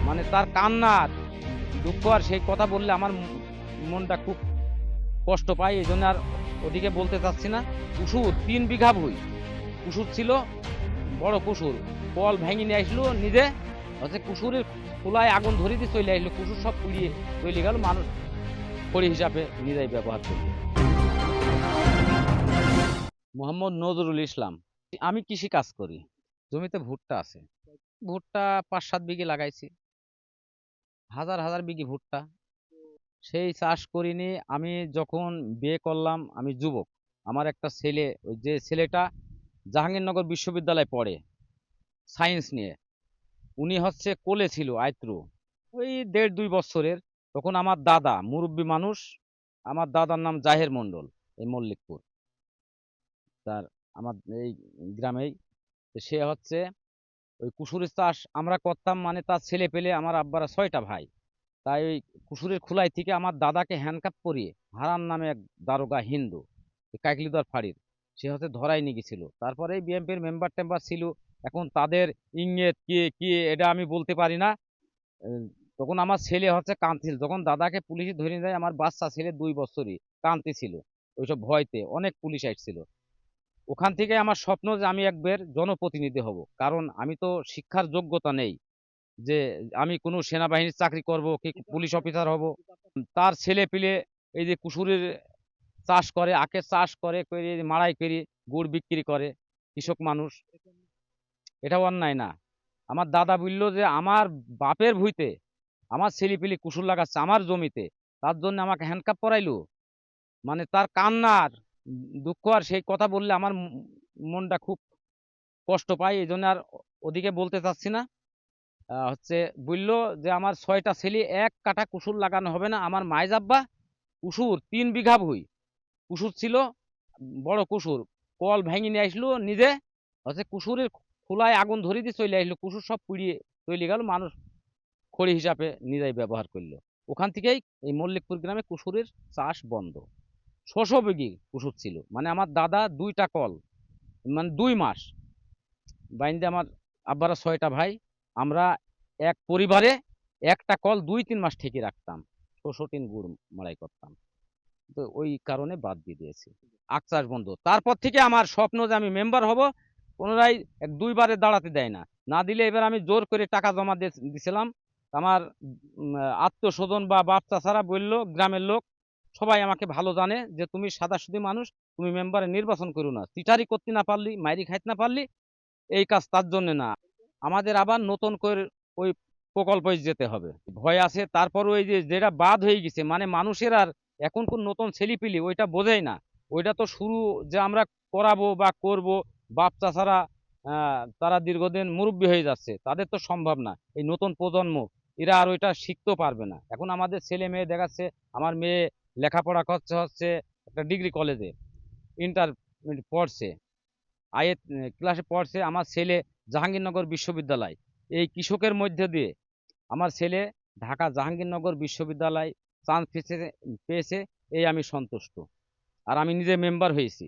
মানে তার কান্নার দুঃখ আর সেই কথা বললে আমার মনটা খুব কষ্ট পায়। এই জন্য আর ওদিকে বলতে চাচ্ছি না। কুসুর 3 বিঘা ভুই কুসুর ছিল, বড় কুসুর কল ভেঙে নিয়ে আসলো নিজে, হচ্ছে কুসুরের খোলায় আগুন ধরে দিয়ে চলে আসলো, কুসুর সব পুড়িয়ে চলে গেল, মানুষ খড়ি হিসাবে নিজেই ব্যবহার করলো। মোহাম্মদ নজরুল ইসলাম। আমি কৃষি কাজ করি, জমিতে ভুট্টা আছে। ভুট্টা 5-7 বিঘে লাগাইছি, হাজার হাজার বিঘি ভুট্টা। সেই চাষ করিনি। আমি যখন বিয়ে করলাম, আমি যুবক, আমার একটা ছেলে, ওই যে ছেলেটা জাহাঙ্গীরনগর বিশ্ববিদ্যালয়ে পড়ে সায়েন্স নিয়ে, উনি হচ্ছে কোলে ছিল আয়ত্র, ওই 1.5-2 বছরের। তখন আমার দাদা মুরব্বী মানুষ, আমার দাদার নাম জাহের মণ্ডল, এই মল্লিকপুর তার, আমার এই গ্রামেই। তো সে হচ্ছে ওই কুসুরের চাষ আমরা করতাম, মানে তার ছেলে পেলে, আমার আব্বারা 6টা ভাই। তাই ওই কুসুরের খোলাই থেকে আমার দাদাকে হ্যান্ডকাপ করিয়ে হারান নামে এক দারোগা হিন্দু, কাকলিদার ফাঁড়ির, সে হচ্ছে ধরাই নিয়ে গেছিল। তারপরে বিএনপির মেম্বার টেম্বার ছিল, এখন তাদের ইঙ্গিত কি কি এটা আমি বলতে পারি না। আহ, তখন আমার ছেলে হচ্ছে কাঁদছিল, যখন দাদাকে পুলিশে ধরে নিয়ে যায়, আমার বাচ্চা ছেলে 2 বছরই কাঁদতেছিল, ওইসব ভয়তে অনেক পুলিশ আসছিল। ওখান থেকে আমার স্বপ্ন যে আমি একবার জনপ্রতিনিধি হব, কারণ আমি তো শিক্ষার যোগ্যতা নেই যে আমি কোনো সেনাবাহিনীর চাকরি করব কি পুলিশ অফিসার হব। তার ছেলে পিলে এই যে কুসুরের চাষ করে, আখের চাষ করে, করে মাড়াই করে গুড় বিক্রি করে, কৃষক মানুষ, এটা অন্যায় না। আমার দাদা বলল যে আমার বাপের ভুইতে আমার ছেলেপিলি কুসুর লাগাচ্ছে আমার জমিতে, তার জন্য আমাকে হ্যান্ডকাপ পরাইলো। মানে তার কান্নার দুঃখ আর সেই কথা বললে আমার মনটা খুব কষ্ট পায়। এই জন্য আর ওদিকে বলতে চাচ্ছি না। হচ্ছে বললো যে আমার 6টা ছেলে, 1 কাঠা কুসুর লাগানো হবে না। আমার মাইজাব্বা কুসুর 3 বিঘা ভুই কুসুর ছিল, বড় কুসুর কল ভেঙে নিয়ে আসলো নিজে, হচ্ছে কুসুরের খোলায় আগুন ধরে দিয়ে চলে আসলো, কুসুর সব পুড়িয়ে চলে গেল, মানুষ খড়ি হিসাবে নিজেই ব্যবহার করলো। ওখান থেকেই এই মল্লিকপুর গ্রামে কুসুরের চাষ বন্ধ। 600 বিঘি কুসুর ছিল, মানে আমার দাদা 2টা কল, মানে 2 মাস বাইন্দে, আমার আব্বারা 6টা ভাই, আমরা এক পরিবারে একটা কল 2-3 মাস থেকে রাখতাম, 600 টিন গুড় মাড়াই করতাম। তো ওই কারণে বাদ দিয়ে দিয়েছি, আখ চাষ বন্ধ। তারপর থেকে আমার স্বপ্ন যে আমি মেম্বার হব, পুনরায় 1-2 বারে দাঁড়াতে দেয় না, না দিলে এবার আমি জোর করে টাকা জমা দিছিলাম। আমার আত্মীয় স্বজন বা বাপ চাচারা বললো, গ্রামের লোক সবাই আমাকে ভালো জানে যে তুমি সাদাসিধে মানুষ, তুমি মেম্বারে নির্বাচন করো না, চিটারি করতে না পারলি, মাইরি খাইতে না পারলি, এই কাজ তার জন্য না। আমাদের আবার নতুন করে ওই প্রকল্পে যেতে হবে, ভয় আছে। তারপর ওই যে যেটা বাদ হয়ে গেছে, মানে মানুষের আর এখন কোন নতুন ছেলিপিলি ওইটা বোঝেই না। ওইটা তো শুরু যে আমরা করাবো বা করব, বাপ চাচারা তারা দীর্ঘদিন মুরব্বী হয়ে যাচ্ছে, তাদের তো সম্ভব না। এই নতুন প্রজন্ম এরা আর ওইটা শিখতেও পারবে না। এখন আমাদের ছেলে মেয়ে দেখাচ্ছে, আমার মেয়ে লেখাপড়া করছে হচ্ছে একটা ডিগ্রি কলেজে, ইন্টার পড়ছে, আইএ ক্লাসে পড়ছে। আমার ছেলে জাহাঙ্গীরনগর বিশ্ববিদ্যালয়, এই কৃষকের মধ্যে দিয়ে আমার ছেলে ঢাকা জাহাঙ্গীরনগর বিশ্ববিদ্যালয় চান্স পেয়েছে, এই আমি সন্তুষ্ট। আর আমি নিজে মেম্বার হয়েছি।